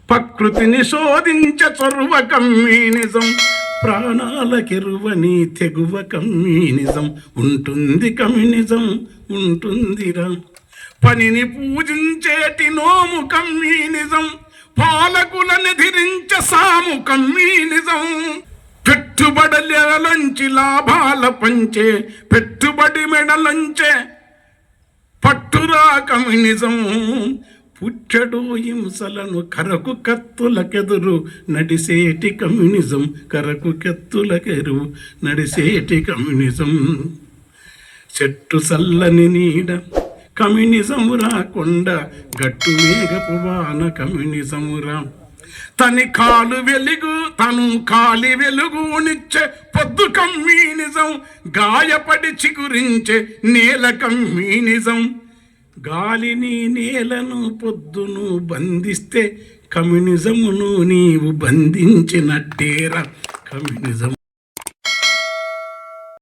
ప్రకృతిని శోధించ చొరువ communism, ప్రాణాలకెరువని తెగువ communism. ఉంటుంది communism ఉంటుందిరా. పనిని పూజించేటి నోము కమ్యూనిజం, పాలకులను ధిరించ సాము కమ్యూనిజం. పెట్టుబడులలోంచి లాభాల పంచే, పెట్టుబడి మెడలంచే పట్టురా కమ్యూనిజం. పుట్టడు హింసలను కరకు కత్తులకెదురు నడిసేటి కమ్యూనిజం, కరకు కత్తులకెరువు నడిసేటి కమ్యూనిజం. చెట్టు చల్లని నీడ కమ్యూనిజమురా, కొండ గట్టు మేఘపు వాన కమ్యూనిజమురా. తను కాలి వెలుగునిచ్చే పొద్దు కమ్యూనిజం, గాయపడి చిగురించే నేల కమ్యూనిజం. గాలిని నేలను పొద్దును బంధిస్తే కమ్యూనిజమును నీవు బంధించినట్టేరా కమ్యూనిజం.